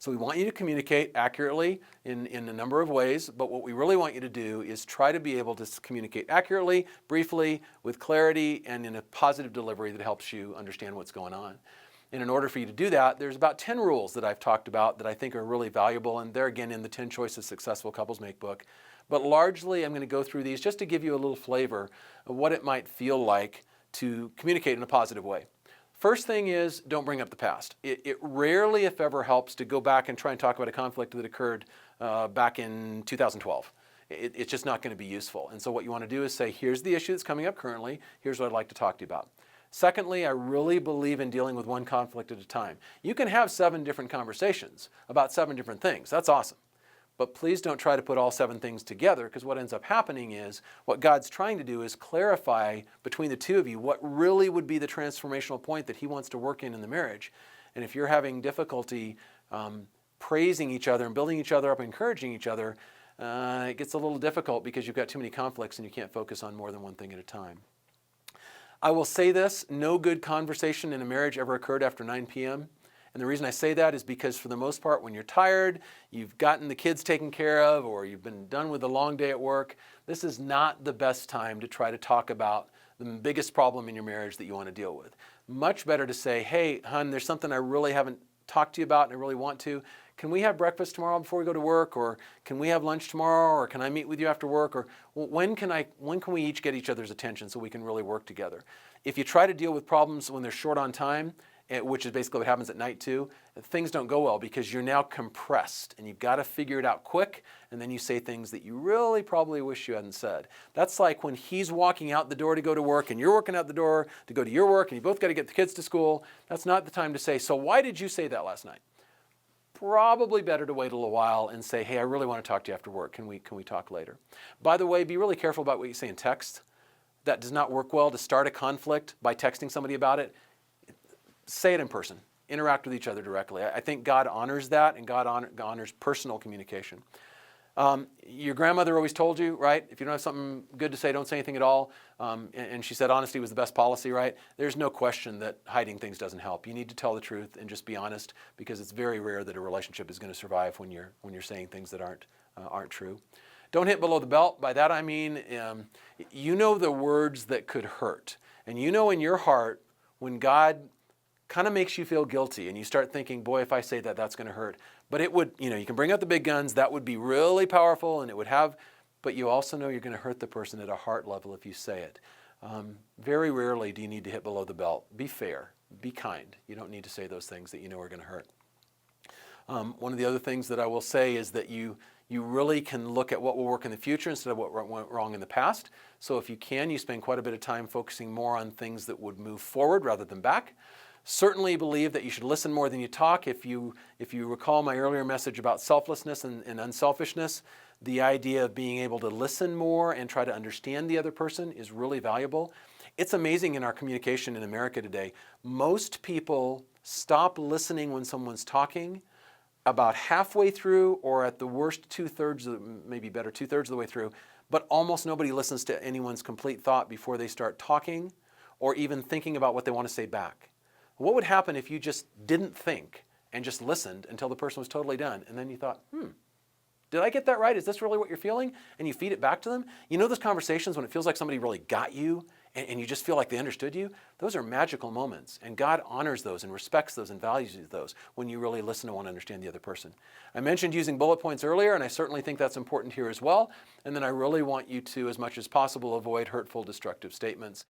So we want you to communicate accurately in a number of ways, but what we really want you to do is try to be able to communicate accurately, briefly, with clarity, and in a positive delivery that helps you understand what's going on. And in order for you to do that, there's about 10 rules that I've talked about that I think are really valuable, and they're again in the 10 Choices Successful Couples Make book. But largely, I'm going to go through these just to give you a little flavor of what it might feel like to communicate in a positive way. First thing is, don't bring up the past. It rarely, if ever, helps to go back and try and talk about a conflict that occurred back in 2012. It's just not going to be useful. And so what you want to do is say, here's the issue that's coming up currently. Here's what I'd like to talk to you about. Secondly, I really believe in dealing with one conflict at a time. You can have 7 different conversations about 7 different things. That's awesome. But please don't try to put all 7 things together, because what ends up happening is what God's trying to do is clarify between the two of you what really would be the transformational point that He wants to work in the marriage. And if you're having difficulty praising each other and building each other up, encouraging each other, it gets a little difficult because you've got too many conflicts and you can't focus on more than one thing at a time. I will say this, no good conversation in a marriage ever occurred after 9 p.m. And the reason I say that is because for the most part, when you're tired, you've gotten the kids taken care of, or you've been done with a long day at work, this is not the best time to try to talk about the biggest problem in your marriage that you want to deal with. Much better to say, hey, hon, there's something I really haven't talked to you about and I really want to. Can we have breakfast tomorrow before we go to work? Or can we have lunch tomorrow? Or can I meet with you after work? Or when can we each get each other's attention so we can really work together? If you try to deal with problems when they're short on time, which is basically what happens at night too, things don't go well because you're now compressed and you've got to figure it out quick, and then you say things that you really probably wish you hadn't said. That's like when he's walking out the door to go to work and you're working out the door to go to your work and you both got to get the kids to school. That's not the time to say, so why did you say that last night? Probably better to wait a little while and say, hey, I really want to talk to you after work. Can we talk later? By the way, be really careful about what you say in text. That does not work well to start a conflict by texting somebody about it. Say it in person. Interact with each other directly. I think God honors that, and God honors personal communication. Your grandmother always told you, right? If you don't have something good to say, don't say anything at all. And she said honesty was the best policy, right? There's no question that hiding things doesn't help. You need to tell the truth and just be honest, because it's very rare that a relationship is going to survive when you're saying things that aren't true. Don't hit below the belt. By that I mean, you know the words that could hurt. And you know in your heart when God kind of makes you feel guilty and you start thinking, boy, if I say that, that's going to hurt. But it would, you can bring out the big guns. That would be really powerful, and it would have, but you also know you're going to hurt the person at a heart level if you say it. Very rarely do you need to hit below the belt. Be fair. Be kind. You don't need to say those things that you know are going to hurt. One of the other things that I will say is that you really can look at what will work in the future instead of what went wrong in the past. So if you can, you spend quite a bit of time focusing more on things that would move forward rather than back. Certainly believe that you should listen more than you talk. If you recall my earlier message about selflessness and unselfishness, the idea of being able to listen more and try to understand the other person is really valuable. It's amazing in our communication in America today. Most people stop listening when someone's talking about halfway through, or at the worst 2/3, maybe better 2/3 of the way through, but almost nobody listens to anyone's complete thought before they start talking or even thinking about what they want to say back. What would happen if you just didn't think and just listened until the person was totally done, and then you thought, did I get that right? Is this really what you're feeling? And you feed it back to them? You know those conversations when it feels like somebody really got you and you just feel like they understood you? Those are magical moments, and God honors those and respects those and values those when you really listen and want to understand the other person. I mentioned using bullet points earlier, and I certainly think that's important here as well. And then I really want you to, as much as possible, avoid hurtful, destructive statements.